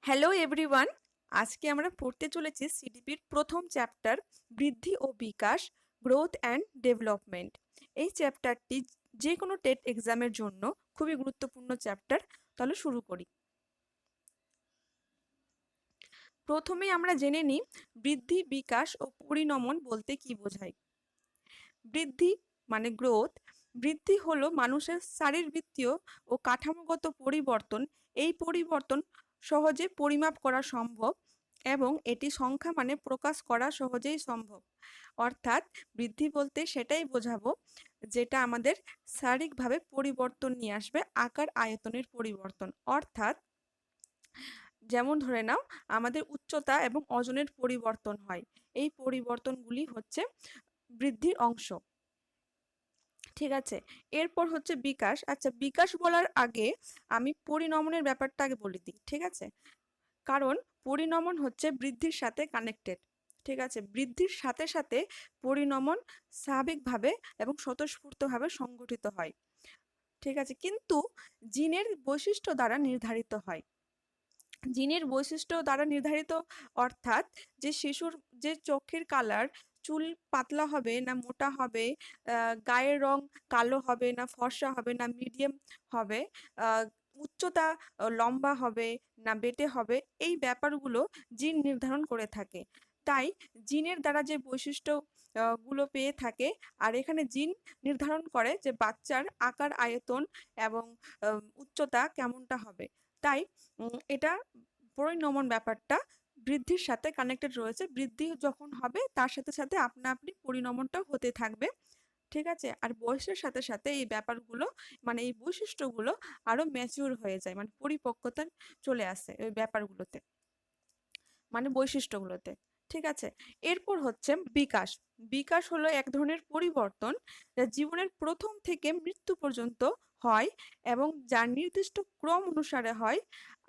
Hello everyone. আজকে আমরা পড়তে চলেছি সিডিপির প্রথম চ্যাপ্টার, বৃদ্ধি ও বিকাশ, গ্রোথ অ্যান্ড ডেভেলপমেন্ট। এই চ্যাপ্টারটি যে কোনো টেট এক্সামের জন্য খুবই গুরুত্বপূর্ণ চ্যাপ্টার। তাহলে শুরু করি। প্রথমে আমরা জেনে নিই বৃদ্ধি, বিকাশ ও পরিণমন বলতে কি বোঝায়। বৃদ্ধি মানে গ্রোথ। বৃদ্ধি হলো মানুষের শারীরবৃত্তীয় ও কাঠামোগত পরিবর্তন। এই পরিবর্তন সহজে পরিমাপ করা সম্ভব এবং এটি সংখ্যা মানে প্রকাশ করা সহজেই সম্ভব। অর্থাৎ বৃদ্ধি বলতে সেটাই বোঝাবো যেটা আমাদের শারীরিকভাবে পরিবর্তন নিয়ে আসবে, আকার আয়তনের পরিবর্তন। অর্থাৎ যেমন ধরে নাও আমাদের উচ্চতা এবং ওজনের পরিবর্তন হয়, এই পরিবর্তনগুলি হচ্ছে বৃদ্ধির অংশ। ঠিক আছে, এরপর হচ্ছে বিকাশ। আচ্ছা, বিকাশ বলার আগে আমি পরিণমনের ব্যাপারটা আগে বলে দিই, ঠিক আছে? কারণ পরিণমন হচ্ছে বৃদ্ধির সাথে কানেক্টেড। ঠিক আছে, বৃদ্ধির সাথে সাথে পরিণমন স্বাভাবিকভাবে এবং স্বতঃস্ফূর্তভাবে সংঘটিত হয়। ঠিক আছে, কিন্তু জিনের বৈশিষ্ট্য দ্বারা নির্ধারিত হয়। জিনের বৈশিষ্ট্য দ্বারা নির্ধারিত অর্থাৎ যে শিশুর যে চোখের কালার, চুল পাতলা হবে না মোটা হবে, গায়ের রং কালো হবে না ফর্সা হবে না মিডিয়াম হবে, উচ্চতা লম্বা হবে না বেটে হবে, এই ব্যাপারগুলো জিন নির্ধারণ করে থাকে। তাই জিনের দ্বারা যে বৈশিষ্ট্য গুলো পেয়ে থাকে, আর এখানে জিন নির্ধারণ করে যে বাচ্চার আকার আয়তন এবং উচ্চতা কেমনটা হবে। তাই এটা পরিণমন ব্যাপারটা বৃদ্ধির সাথে কানেক্টেড রয়েছে। বৃদ্ধি যখন হবে তার সাথে সাথে আপনা আপনি পরিণমনটাও হতে থাকবে। ঠিক আছে, আর বয়সের সাথে সাথে এই ব্যাপারগুলো মানে এই বৈশিষ্ট্যগুলো আরো ম্যাচিউর হয়ে যায়, মানে পরিপক্কতা চলে আসে ওই ব্যাপারগুলোতে, মানে বৈশিষ্ট্যগুলোতে। ঠিক আছে, এরপর হচ্ছে বিকাশ। বিকাশ হলো এক ধরনের পরিবর্তন যা জীবনের প্রথম থেকে মৃত্যু পর্যন্ত হয় এবং যা নির্দিষ্ট ক্রম অনুসারে হয়,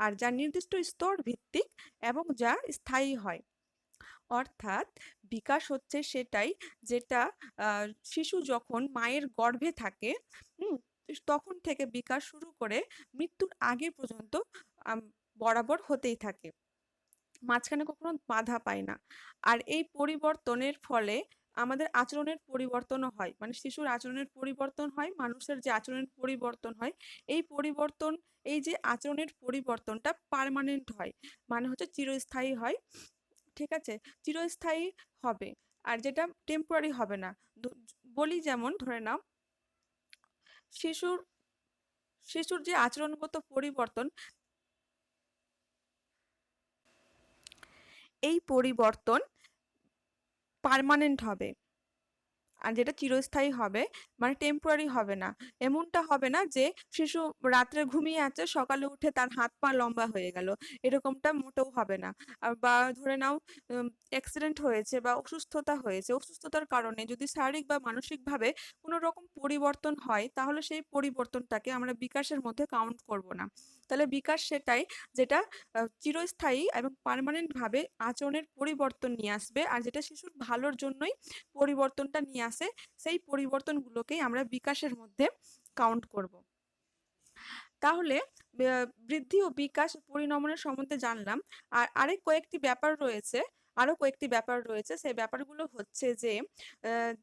আর যা নির্দিষ্ট স্তর ভিত্তিক এবং যা স্থায়ী হয়। অর্থাৎ বিকাশ হচ্ছে সেটাই যেটা শিশু যখন মায়ের গর্ভে থাকে, হুম, তখন থেকে বিকাশ শুরু করে মৃত্যুর আগে পর্যন্ত আম, বরাবর হতেই থাকে, মাঝখানে কখনো বাধা পায় না। আর এই পরিবর্তনের ফলে আমাদের আচরণের পরিবর্তনও হয়, মানে শিশুর আচরণের পরিবর্তন হয়, মানুষের যে আচরণের পরিবর্তন হয়, এই পরিবর্তন, এই যে আচরণের পরিবর্তনটা পার্মানেন্ট হয়, মানে হচ্ছে চিরস্থায়ী হয়। ঠিক আছে, চিরস্থায়ী হবে, আর যেটা টেম্পোরারি হবে না। বলি যেমন ধরে নাও শিশুর শিশুর যে আচরণগত পরিবর্তন, এই পরিবর্তন পার্মানেন্ট হবে, আর যেটা চিরস্থায়ী হবে, মানে টেম্পোরারি হবে না। এমনটা হবে না যে শিশু রাত্রে ঘুমিয়ে আছে সকালে উঠে তার হাত পা লম্বা হয়ে গেল, এরকমটা মোটেও হবে না। বা ধরে নাও অ্যাক্সিডেন্ট হয়েছে বা অসুস্থতা হয়েছে, অসুস্থতার কারণে যদি শারীরিক বা মানসিকভাবে কোনো রকম পরিবর্তন হয়, তাহলে সেই পরিবর্তনটাকে আমরা বিকাশের মধ্যে কাউন্ট করব না। তাহলে বিকাশ সেটাই যেটা চিরস্থায়ী এবং পার্মানেন্ট ভাবে আচরণের পরিবর্তন নিয়ে আসবে, আর যেটা শিশুর ভালোর জন্যই পরিবর্তনটা নিয়ে আসে, সেই পরিবর্তনগুলোকেই আমরা বিকাশের মধ্যে কাউন্ট করব। তাহলে বৃদ্ধি ও বিকাশ পরিণমনের সম্বন্ধে জানলাম। আর আরো কয়েকটি ব্যাপার রয়েছে, সেই ব্যাপারগুলো হচ্ছে যে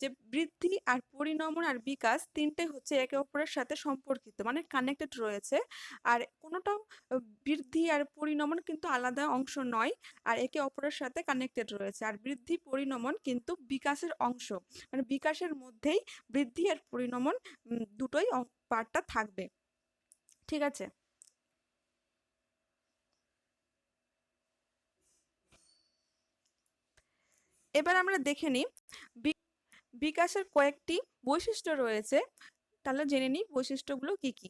যে বৃদ্ধি আর পরিণমন আর বিকাশ তিনটে হচ্ছে একে অপরের সাথে সম্পর্কিত, মানে কানেক্টেড রয়েছে। আর কোনোটাও বৃদ্ধি আর পরিণমন কিন্তু আলাদা অংশ নয়, আর একে অপরের সাথে কানেক্টেড রয়েছে। আর বৃদ্ধি পরিণমন কিন্তু বিকাশের অংশ, মানে বিকাশের মধ্যেই বৃদ্ধি আর পরিণমন দুটোই পার্টটা থাকবে। ঠিক আছে, এবার আমরা দেখে নিই বিকাশের কয়েকটি বৈশিষ্ট্য রয়েছে। তাহলে জেনে নিই বৈশিষ্ট্যগুলো কি কি।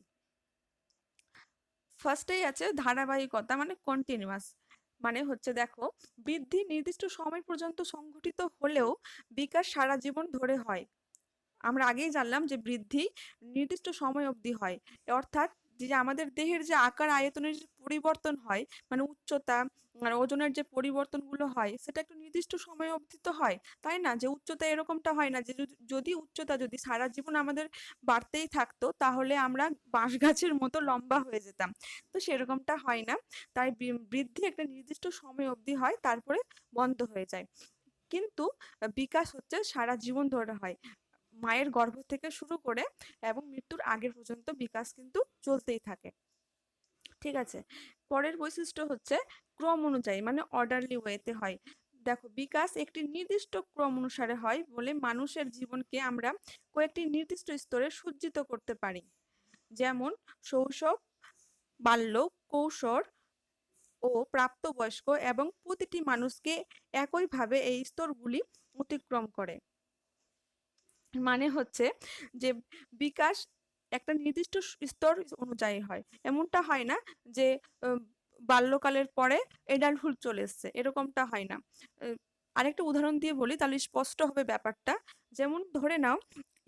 ফার্স্টেই আছে ধারাবাহিকতা, মানে কন্টিনিউয়াস। মানে হচ্ছে দেখো, বৃদ্ধি নির্দিষ্ট সময় পর্যন্ত সংঘটিত হলেও বিকাশ সারা জীবন ধরে হয়। আমরা আগেই জানলাম যে বৃদ্ধি নির্দিষ্ট সময় অবধি হয়, অর্থাৎ যে আমাদের দেহের যে আকার আয়তনের যে পরিবর্তন হয়, মানে উচ্চতা আর ওজনের যে পরিবর্তনগুলো হয়, সেটা একটু নির্দিষ্ট সময় অবধি তো হয়, তাই না? যে উচ্চতা এরকমটা হয় না যে যদি উচ্চতা যদি সারা জীবন আমাদের বাড়তেই থাকতো, তাহলে আমরা বাঁশ গাছের মতো লম্বা হয়ে যেতাম। তো সেরকমটা হয় না। তাই বৃদ্ধি একটা নির্দিষ্ট সময় অবধি হয়, তারপরে বন্ধ হয়ে যায়। কিন্তু বিকাশ হচ্ছে সারা জীবন ধরে হয়, মায়ের গর্ভ থেকে শুরু করে এবং মৃত্যুর আগে পর্যন্ত বিকাশ কিন্তু চলতেই থাকে। ঠিক আছে, পরের বৈশিষ্ট্য হচ্ছে ক্রম অনুযায়ী, মানে অর্ডারলি ওয়েতে হয়। দেখো, বিকাশ একটি নির্দিষ্ট ক্রম অনুসারে হয় বলে মানুষের জীবনকে আমরা কয়েকটি নির্দিষ্ট স্তরে সজ্জিত করতে পারি। যেমন শৈশব, বাল্য, কৈশোর ও প্রাপ্তবয়স্ক, এবং প্রতিটি মানুষকে একইভাবে এই স্তরগুলি অতিক্রম করে। মানে হচ্ছে যে বিকাশ একটা নির্দিষ্ট স্তর অনুযায়ী হয়। এমনটা হয় না যে বাল্যকালের পরে এডাল্টহুড চলে এসছে, এরকমটা হয় না। আরেকটা উদাহরণ দিয়ে বলি, তাহলে স্পষ্ট হবে ব্যাপারটা। যেমন ধরে নাও,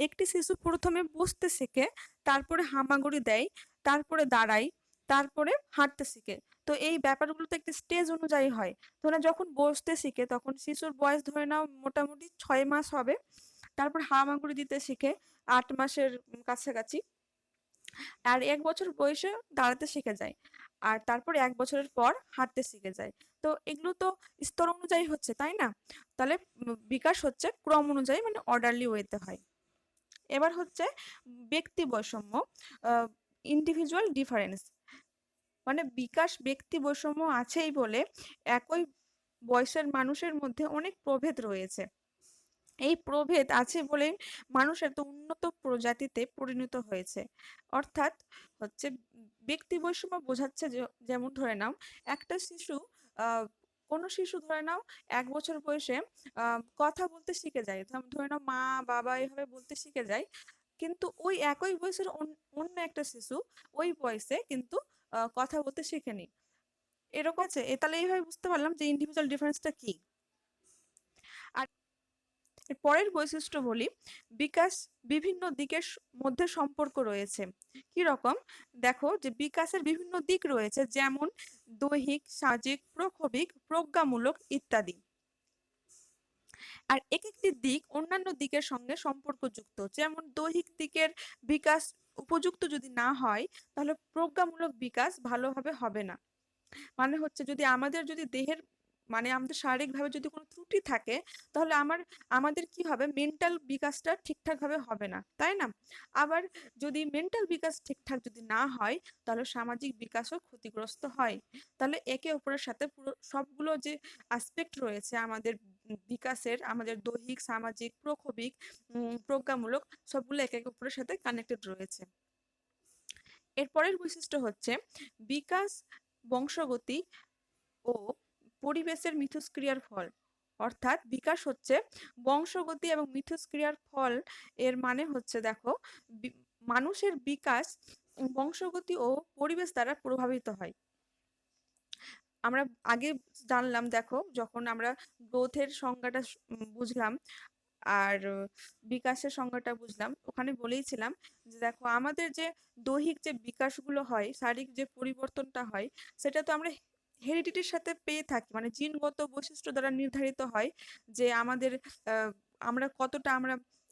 একটি শিশু প্রথমে বসতে শেখে, তারপরে হামাগুড়ি দেয়, তারপরে দাঁড়ায়, তারপরে হাঁটতে শিখে। তো এই ব্যাপারগুলো তো একটা স্টেজ অনুযায়ী হয়। ধরে নাও যখন বসতে শিখে তখন শিশুর বয়স ধরে নাও মোটামুটি 6 মাস হবে। তারপর হামাগুড়ি দিতে শিখে 8 মাসের কাছাকাছি। আর 1 বছর বয়সে দাঁড়াতে শিখে যায়। আর তারপর 1 বছরের পর হাঁটতে শিখে যায়। তো এগুলো তো স্তর অনুযায়ী হচ্ছে, তাই না? তাহলে বিকাশ হচ্ছে ক্রম অনুযায়ী, মানে অর্ডারলি ওয়েতে হয়। এবার হচ্ছে ব্যক্তি বৈষম্য, ইন্ডিভিজুয়াল ডিফারেন্স। মানে বিকাশ ব্যক্তি বৈষম্য আছেই বলে একই বয়সের মানুষের মধ্যে অনেক প্রভেদ রয়েছে। এই প্রভেদ আছে বলে মানুষ এত উন্নত প্রজাতিতে পরিণত হয়েছে। অর্থাৎ হচ্ছে ব্যক্তি বৈষম্য বোঝাচ্ছে যে, যেমন ধরে নাও একটা শিশু, আহ কোনো শিশু ধরে নাও 1 বছর বয়সে কথা বলতে শিখে যায়, ধরে নাও মা বাবা এভাবে বলতে শিখে যায়। কিন্তু ওই একই বয়সের অন্য একটা শিশু ওই বয়সে কিন্তু কথা বলতে শিখেনি। এরকম আছে তাহলে এইভাবে বুঝতে পারলাম যে ইন্ডিভিজুয়াল ডিফারেন্সটা কি। আর এর পরের বৈশিষ্ট্য বলি, বিকাশ বিভিন্ন দিকের মধ্যে সম্পর্ক রয়েছে। কি রকম? দেখো, যে বিকাশের বিভিন্ন দিক রয়েছে, যেমন দৈহিক, সামাজিক, প্রক্ষোভিক, প্রজ্ঞামূলক ইত্যাদি। আর এক একটি দিক অন্যান্য দিকের সঙ্গে সম্পর্কযুক্ত। যেমন দৈহিক দিকের বিকাশ উপযুক্ত যদি না হয়, তাহলে প্রজ্ঞামূলক বিকাশ ভালোভাবে হবে না। মানে হচ্ছে যদি দেহের, মানে আমাদের শারীরিকভাবে যদি কোনো ত্রুটি থাকে, তাহলে আমাদের কি হবে, মেন্টাল বিকাশটা ঠিকঠাক ভাবে হবে না, তাই না? আবার যদি মেন্টাল বিকাশ ঠিকঠাক যদি না হয়, তাহলে সামাজিক বিকাশও ক্ষতিগ্রস্ত হয়। তাহলে একে অপরের সাথে পুরো সবগুলো যে আসপেক্ট রয়েছে আমাদের বিকাশের, আমাদের দৈহিক, সামাজিক, প্রক্ষোভিক, প্রজ্ঞামূলক, সবগুলো একে অপরের সাথে কানেক্টেড রয়েছে। এরপরের বৈশিষ্ট্য হচ্ছে বিকাশ বংশগতি ও পরিবেশের মিথস্ক্রিয়ার ফল। অর্থাৎ বিকাশ হচ্ছে বংশগতি এবং মিথস্ক্রিয়ার ফল। এর মানে হচ্ছে, দেখো, মানুষের বিকাশ বংশগতি ও পরিবেশ দ্বারা প্রভাবিত হয়। আমরা আগে জানলাম, দেখো, যখন আমরা গ্রোথের সংজ্ঞাটা বুঝলাম আর বিকাশের সংজ্ঞাটা বুঝলাম, ওখানে বলেইছিলাম যে দেখো, আমাদের যে দৈহিক যে বিকাশগুলো হয়, শারীরিক যে পরিবর্তনটা হয়, সেটা তো আমরা হেরিডিটির সাথে পেয়ে থাকি, মানে জিনগত বৈশিষ্ট্য দ্বারা নির্ধারিত হয় যে আমরা কতটা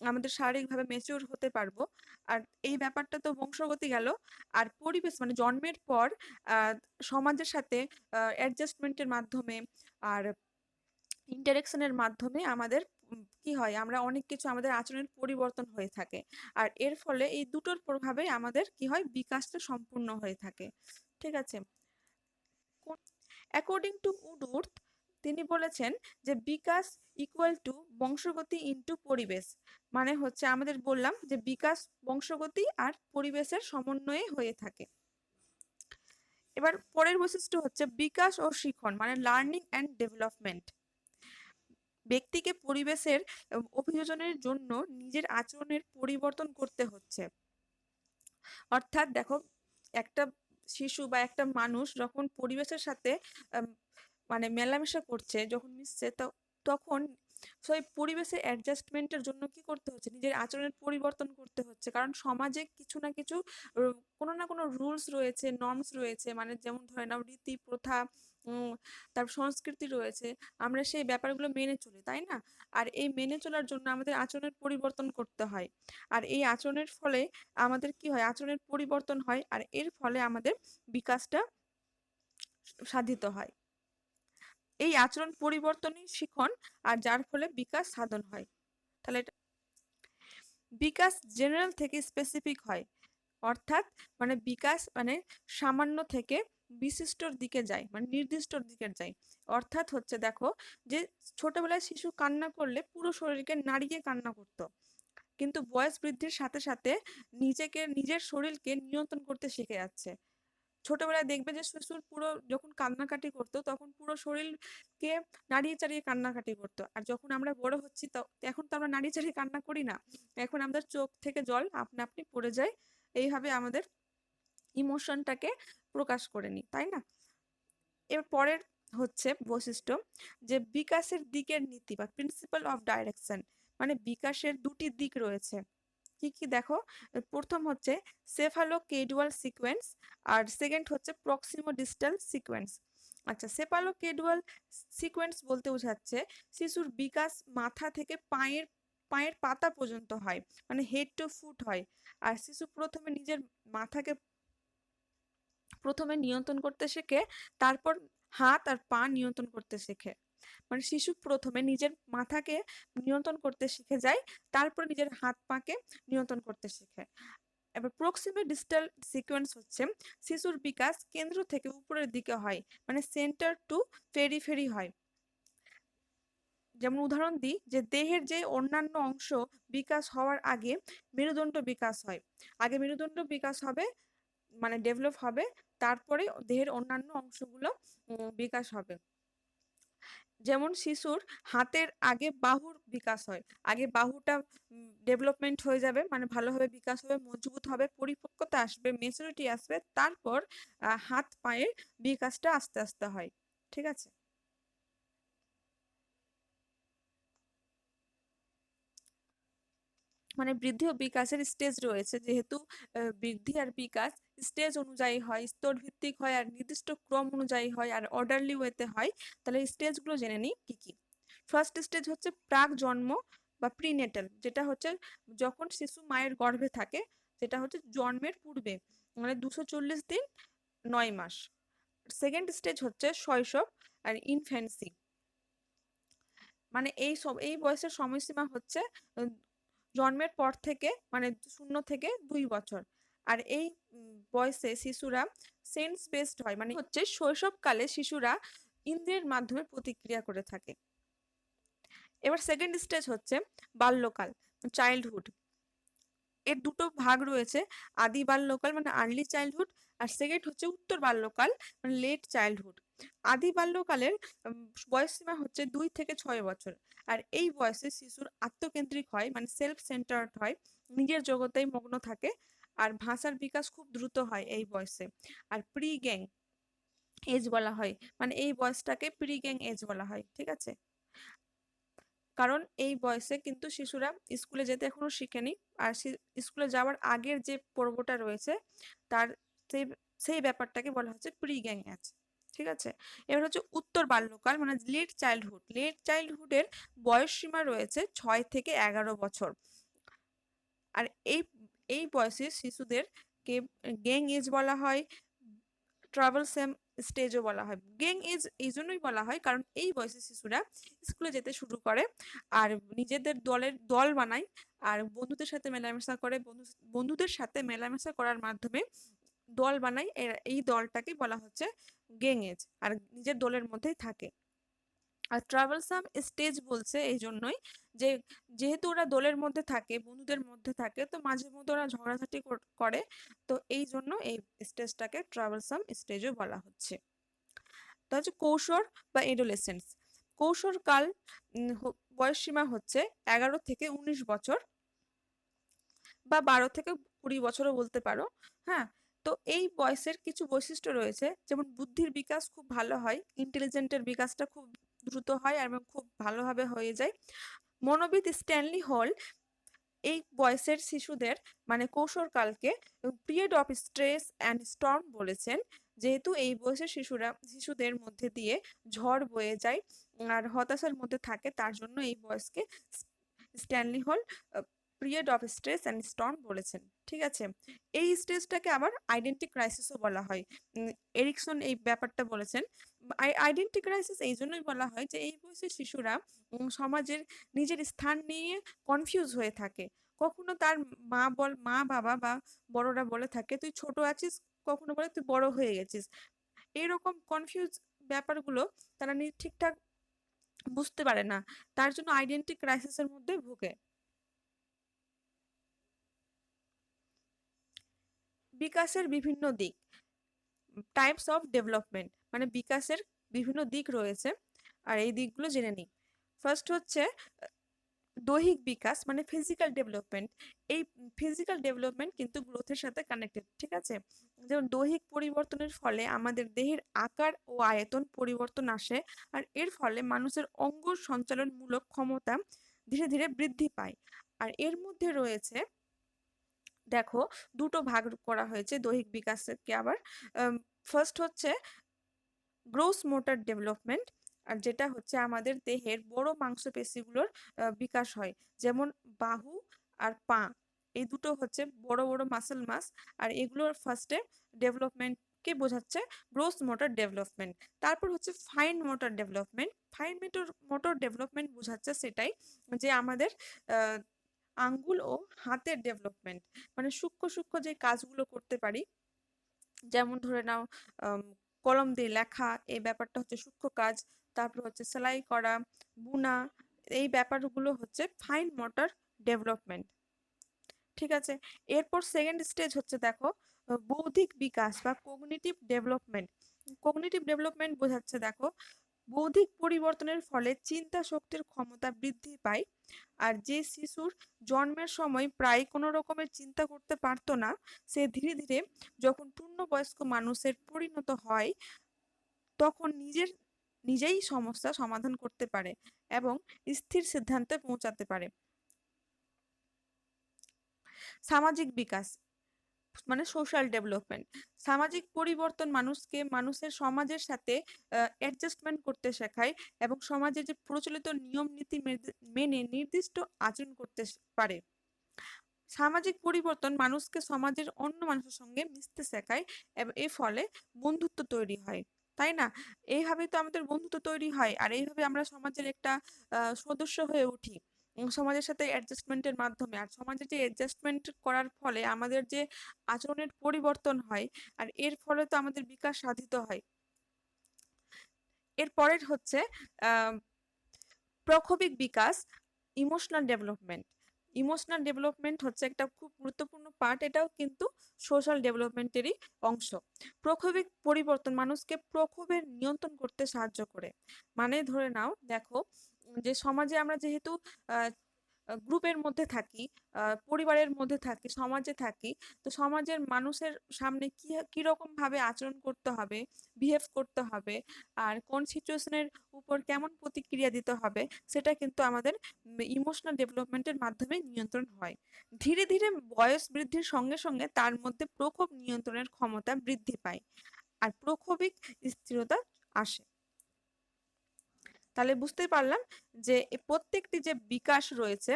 আমাদের শারীরিকভাবে মেচিউর হতে পারবো। আর এই ব্যাপারটা তো বংশগতি গেল। আর পরিবেশ মানে জন্মের পর সমাজের সাথে অ্যাডজাস্টমেন্টের মাধ্যমে আর ইন্টারেকশনের মাধ্যমে আমাদের কি হয়, আমরা অনেক কিছু আমাদের আচরণের পরিবর্তন হয়ে থাকে। আর এর ফলে এই দুটোর প্রভাবে আমাদের কি হয়, বিকাশটা সম্পূর্ণ হয়ে থাকে। ঠিক আছে। অ্যাকর্ডিং টু উডউর্থ, তিনি বলেছেন যে বিকাশ ইকুয়াল টু বংশগতি ইনটু পরিবেশ। মানে হচ্ছে আমাদের বললাম যে বিকাশ বংশগতি আর পরিবেশের সমন্বয়ে হয়ে থাকে। এবার পরের বৈশিষ্ট্য হচ্ছে বিকাশ ও শিখন, মানে লার্নিং অ্যান্ড ডেভেলপমেন্ট। ব্যক্তিকে পরিবেশের অভিযোজনের জন্য নিজের আচরণের পরিবর্তন করতে হচ্ছে। অর্থাৎ দেখো, একটা শিশু বা একটা মানুষ যখন পরিবেশের সাথে মানে মেলামেশা করছে, যখন মিশছে, তখন সো এই পরিবেশে অ্যাডজাস্টমেন্টের জন্য কি করতে হচ্ছে, নিজের আচরণের পরিবর্তন করতে হচ্ছে, কারণ সমাজে কিছু না কিছু কোনো না কোনো রুলস রয়েছে, নর্মস রয়েছে, মানে যেমন ধরে নাও রীতি প্রথা, তার সংস্কৃতি রয়েছে, আমরা সেই ব্যাপারগুলো মেনে চলি, তাই না? আর এই মেনে চলার জন্য আমাদের আচরণের পরিবর্তন করতে হয়। আর এই আচরণের ফলে আমাদের কি হয়, আচরণের পরিবর্তন হয়, আর এর ফলে আমাদের বিকাশটা সাধিত হয়। এই আচরণ পরিবর্তনই শিখন, আর যার ফলে বিকাশ সাধন হয়। তাহলে এটা বিকাশ জেনারেল থেকে স্পেসিফিক হয়, অর্থাৎ মানে বিকাশ মানে সামান্য থেকে বিশিষ্টর দিকে যায়, মানে নির্দিষ্টর দিকে যায়। অর্থাৎ হচ্ছে দেখো, যে ছোটবেলায় শিশু কান্না করলে পুরো শরীরকে নাড়িয়ে কান্না করতো, কিন্তু বয়স বৃদ্ধির সাথে সাথে নিজের শরীরকে নিয়ন্ত্রণ করতে শিখে যাচ্ছে। ছোটবেলায় দেখবে যে শিশুর পুরো যখন কান্নাকাটি করতো তখন পুরো শরীরকে নাড়িয়ে চাড়িয়ে কান্নাকাটি করতো, আর যখন আমরা বড় হচ্ছি এখন তো আমরা নাড়িয়ে চাড়িয়ে কান্না করি না, এখন আমাদের চোখ থেকে জল আপনা আপনি পড়ে যায়, এইভাবে আমাদের ইমোশনটাকে প্রকাশ করে নিই, তাই না? এর পরের হচ্ছে বৈশিষ্ট্য, যে বিকাশের দিকের নীতি বা প্রিন্সিপাল অফ ডাইরেকশন, মানে বিকাশের দুটি দিক রয়েছে। কি কি দেখো, প্রথম হচ্ছে সেফালোকেডুয়াল সিকোয়েন্স, আর সেকেন্ড হচ্ছে প্রক্সিমোডিস্টাল সিকোয়েন্স। আচ্ছা, সেফালোকেডুয়াল সিকোয়েন্স বলতে বোঝাচ্ছে শিশুর বিকাশ মাথা থেকে পায়ের পায়ের পাতা পর্যন্ত হয়, মানে হেড টু ফুট হয়। আর শিশু প্রথমে নিয়ন্ত্রণ করতে শেখে, তারপর হাত আর পা নিয়ন্ত্রণ করতে শেখে। মানে শিশু প্রথমে নিজের মাথাকে নিয়ন্ত্রণ করতে শিখে যায়, তারপর নিজের হাত পাকে নিয়ন্ত্রণ করতে শেখে। এবার প্রক্সিমে ডিস্টাল সিকোয়েন্স হচ্ছে শিশুর বিকাশ কেন্দ্র থেকে উপরের দিকে হয়, মানে সেন্টার টু পেরিফেরি হয়। যেমন উদাহরণ দিই, যে দেহের যে অন্যান্য অংশ বিকাশ হওয়ার আগে মেরুদণ্ড বিকাশ হয়, আগে মেরুদণ্ড বিকাশ হবে, মানে ডেভেলপ হবে, তারপরে দেহের অন্যান্য অংশগুলো বিকাশ হবে। যেমন শিশুর হাতের আগে বাহুর বিকাশ হয়, আগে বাহুটা ডেভেলপমেন্ট হয়ে যাবে, মানে ভালোভাবে বিকাশ হবে, মজবুত হবে, পরিপক্কতা আসবে, মেচুরিটি আসবে, তারপর হাত পায়ের বিকাশটা আস্তে আস্তে হয়। ঠিক আছে? মানে বৃদ্ধি ও বিকাশের স্টেজ রয়েছে, যেহেতু বৃদ্ধি আর বিকাশ স্টেজ অনুযায়ী হয়, স্তর ভিত্তিক হয়, আর নির্দিষ্ট ক্রম অনুযায়ী হয়, আর অর্ডারলি ওয়েতে হয়। তাহলে স্টেজগুলো জেনে নিই কি কি। ফার্স্ট স্টেজ হচ্ছে প্রাক জন্ম বা প্রিনেটাল, যেটা হচ্ছে যখন শিশু মায়ের গর্ভে থাকে, যেটা হচ্ছে জন্মের পূর্বে, মানে 240 দিন 9 মাস। সেকেন্ড স্টেজ হচ্ছে শৈশব আর ইনফ্যান্সি, মানে এই বয়সের সময়সীমা হচ্ছে জন্মের পর থেকে, মানে 0 থেকে 2 বছর। আর এই বয়সে শিশুরা সেন্স বেসড হয়, মানে হচ্ছে শৈশবকালে শিশুরা ইন্দ্রিয়ের মাধ্যমে প্রতিক্রিয়া করে থাকে। এবার সেকেন্ড স্টেজ হচ্ছে বাল্যকাল, চাইল্ডহুড। এর দুটো ভাগ রয়েছে, আদি বাল্যকাল মানে আর্লি চাইল্ডহুড, আর সেকেন্ড হচ্ছে উত্তর বাল্যকাল মানে লেট চাইল্ডহুড। আদি বাল্যকালের বয়সসীমা হচ্ছে 2 থেকে 6 বছর। আর এই বয়সে শিশুর আত্মকেন্দ্রিক হয়, মানে সেলফ সেন্টার্ড হয়, নিজের জগতেই মগ্ন থাকে, আর ভাষার বিকাশ খুব দ্রুত হয় এই বয়সে। আর প্রি গ্যাং এজ বলা হয়, মানে এই বয়সটাকে প্রি গ্যাং এজ বলা হয়। ঠিক আছে? কারণ এই বয়সে কিন্তু শিশুরা স্কুলে যেতে এখনো শিখেনি, আর স্কুলে যাওয়ার আগের যে পর্বটা রয়েছে তার সেই সেই ব্যাপারটাকে বলা হচ্ছে প্রি গ্যাং এজ। ঠিক আছে? এবার হচ্ছে উত্তর বাল্যকাল মানে লেট চাইল্ডহুড। লেট চাইল্ডহুডের বয়স সীমা রয়েছে 6 থেকে 11 বছর। আর এই এই বয়সে শিশুদেরকে গ্যাং এজ বলা হয়, ট্রাভেল সেম স্টেজও বলা হয়। গ্যাং এজ এই জন্যই বলা হয় কারণ এই বয়সে শিশুরা স্কুলে যেতে শুরু করে, আর নিজেদের দল বানায়, আর বন্ধুদের সাথে মেলামেশা করে, বন্ধুদের সাথে মেলামেশা করার মাধ্যমে দল বানায়, এই দলটাকে বলা হচ্ছে গ্যাং এজ, আর নিজের দলের মধ্যেই থাকে। আর ট্রাভেলসাম স্টেজ বলছে এই জন্যই যে যেহেতু ওরা দলের মধ্যে থাকে, বন্ধুদের মধ্যে থাকে, তো মাঝে মধ্যে ওরা ঝগড়াঝাটি করে, তো এই জন্য এই স্টেজটাকে ট্রাভেলসাম স্টেজও বলা হচ্ছে। তো হচ্ছে কৈশোর বা এডোলেসেন্স। কৈশোরকাল বয়সসীমা হচ্ছে 11 থেকে 19 বছর, বা 12 থেকে 20 বছরও বলতে পারো। হ্যাঁ, তো এই বয়সের কিছু বৈশিষ্ট্য রয়েছে, যেমন বুদ্ধির বিকাশ খুব ভালো হয়, ইন্টেলিজেন্টের বিকাশটা খুব দ্রুত হয় এবং খুব ভালোভাবে হয়ে যায়। মনোবিদ স্ট্যানলি হল এই বয়সের শিশুদের মানে কৈশোরকালকে period of stress and storm বলেছেন, যেহেতু এই বয়সের শিশুদের মধ্যে দিয়ে ঝড় বয়ে যায় আর হতাশার মধ্যে থাকে, তার জন্য এই বয়সকে Stanley Hall period of stress and storm বলেছেন। ঠিক আছে, এই স্টেজটাকে আবার আইডেন্টি ক্রাইসিসও বলা হয়। এরিকসন এই ব্যাপারটা বলেছেন। আইডেন্টি ক্রাইসিস এই জন্যই বলা হয় যে এই বয়সের শিশুরা সমাজের নিজের স্থান নিয়ে কনফিউজ হয়ে থাকে। কখনো তার মা বাবা বা বড়রা বলে থাকে তুই ছোট আছিস, কখনো বলে তুই বড় হয়ে গেছিস। এইরকম কনফিউজ ব্যাপারগুলো তারা ঠিকঠাক বুঝতে পারে না, তার জন্য আইডেন্টি ক্রাইসিসের মধ্যে ভুগে। বিকাশের বিভিন্ন দিক, টাইপস অফ ডেভেলপমেন্ট, মানে বিকাশের বিভিন্ন দিক রয়েছে, আর এই দিকগুলো জেনে নিই। ফার্স্ট হচ্ছে দৈহিক বিকাশ, মানে ফিজিক্যাল ডেভেলপমেন্ট। এই ফিজিক্যাল ডেভেলপমেন্ট কিন্তু গ্রোথের সাথে কানেক্টেড। ঠিক আছে, যেমন দৈহিক পরিবর্তনের ফলে আমাদের দেহের আকার ও আয়তন পরিবর্তন আসে, আর এর ফলে মানুষের অঙ্গ সঞ্চালনমূলক ক্ষমতা ধীরে ধীরে বৃদ্ধি পায়। আর এর মধ্যে রয়েছে, দেখো, দুটো ভাগ করা হয়েছে দৈহিক বিকাশকে আবার। ফার্স্ট হচ্ছে গ্রোস মোটর ডেভেলপমেন্ট, আর যেটা হচ্ছে আমাদের দেহের বড় মাংসপেশিগুলোর বিকাশ হয়, যেমন বাহু আর পা, এই দুটো হচ্ছে বড় বড় মাসেল মাস, আর এগুলোর ফার্স্টে ডেভেলপমেন্টকে বোঝাচ্ছে গ্রোস মোটর ডেভেলপমেন্ট। তারপর হচ্ছে fine motor development. Fine motor development বোঝাচ্ছে সেটাই যে আমাদের আঙ্গুল ও হাতের ডেভেলপমেন্ট, মানে সূক্ষ্ম সূক্ষ্ম যে কাজগুলো করতে পারি, যেমন ধরে নাও কলম দিয়ে লেখা, এই ব্যাপারটা হচ্ছে সূক্ষ্ম কাজ। তারপর হচ্ছে সেলাই করা, বুনা, এই ব্যাপারগুলো হচ্ছে ফাইন মোটর ডেভেলপমেন্ট। ঠিক আছে, এরপর সেকেন্ড স্টেজ হচ্ছে, দেখো, বৌদ্ধিক বিকাশ বা কগনিটিভ ডেভেলপমেন্ট। কগনিটিভ ডেভেলপমেন্ট বোঝাচ্ছে, দেখো, বৌদ্ধিক পরিবর্তনের ফলে চিন্তা শক্তির ক্ষমতা বৃদ্ধি পায়। আর যে শিশুর জন্মের সময় প্রায় কোনো রকমের চিন্তা করতে পারতো না, সে ধীরে ধীরে যখন পূর্ণবয়স্ক মানুষের পরিণত হয়, তখন নিজেই সমস্যা সমাধান করতে পারে এবং স্থির সিদ্ধান্তে পৌঁছাতে পারে। সামাজিক বিকাশ মানে সোশ্যাল ডেভেলপমেন্ট। সামাজিক পরিবর্তন মানুষকে মানুষের সমাজের সাথে অ্যাডজাস্টমেন্ট করতে শেখায় এবং সমাজে যে প্রচলিত নিয়ম নীতি মেনে নির্দিষ্ট আচরণ করতে পারে। সামাজিক পরিবর্তন মানুষকে সমাজের অন্য মানুষের সঙ্গে মিশতে শেখায় এবং এর ফলে বন্ধুত্ব তৈরি হয়, তাই না? এইভাবে তো আমাদের বন্ধুত্ব তৈরি হয়, আর এইভাবে আমরা সমাজের একটা সদস্য হয়ে উঠি সমাজের সাথে অ্যাডজাস্টমেন্টের মাধ্যমে। আর সমাজে যে অ্যাডজাস্টমেন্ট করার ফলে আমাদের যে আচরণের পরিবর্তন হয়, আর এর ফলে তো আমাদের বিকাশ সাধিত হয়। এর পরের হচ্ছে প্রক্ষোভিক বিকাশ, ইমোশনাল ডেভেলপমেন্ট। ইমোশনাল ডেভেলপমেন্ট হচ্ছে একটা খুব গুরুত্বপূর্ণ পার্ট, এটাও কিন্তু সোশ্যাল ডেভেলপমেন্টেরই অংশ। প্রক্ষোভিক পরিবর্তন মানুষকে প্রক্ষোভের নিয়ন্ত্রণ করতে সাহায্য করে। মানে ধরে নাও, দেখো, যে সমাজে আমরা যেহেতু গ্রুপের মধ্যে থাকি, পরিবারের মধ্যে থাকি, সমাজে থাকি, তো সমাজের মানুষের সামনে কি রকম ভাবে আচরণ করতে হবে, বিহেভ করতে হবে, আর কোন সিচুয়েশনের উপর কেমন প্রতিক্রিয়া দিতে হবে, সেটা কিন্তু আমাদের ইমোশনাল ডেভেলপমেন্টের মাধ্যমে নিয়ন্ত্রণ হয়। ধীরে ধীরে বয়স বৃদ্ধির সঙ্গে সঙ্গে তার মধ্যে প্রক্ষোভ নিয়ন্ত্রণের ক্ষমতা বৃদ্ধি পায় আর প্রক্ষোভিক স্থিরতা আসে। তাহলে বুঝতে পারলাম যে প্রত্যেকটি যে বিকাশ রয়েছে,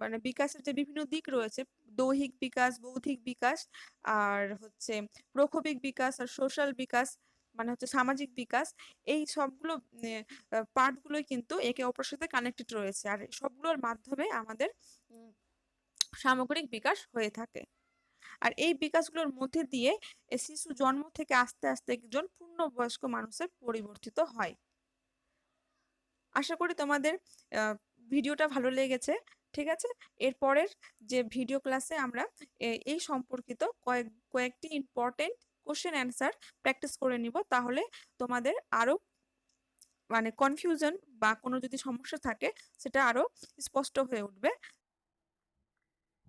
মানে বিকাশের যে বিভিন্ন দিক রয়েছে, দৈহিক বিকাশ, বৌদ্ধিক বিকাশ, আর হচ্ছে প্রক্ষোভিক বিকাশ, আর সোশ্যাল বিকাশ মানে হচ্ছে সামাজিক বিকাশ, এই সবগুলো পার্টগুলোই কিন্তু একে অপরের সাথে কানেক্টেড রয়েছে, আর সবগুলোর মাধ্যমে আমাদের সামগ্রিক বিকাশ হয়ে থাকে। আর এই বিকাশগুলোর মধ্যে দিয়ে শিশু জন্ম থেকে আস্তে আস্তে একজন পূর্ণবয়স্ক মানুষের পরিবর্তিত হয়। আশা করি তোমাদের ভিডিওটা ভালো লেগেছে। ঠিক আছে, এরপরের যে ভিডিও ক্লাসে আমরা এই সম্পর্কিত কয়েকটি ইম্পর্টেন্ট কোশ্চেন অ্যান্সার প্র্যাকটিস করে নিব, তাহলে তোমাদের আরো মানে কনফিউশন বা কোনো যদি সমস্যা থাকে সেটা আরো স্পষ্ট হয়ে উঠবে।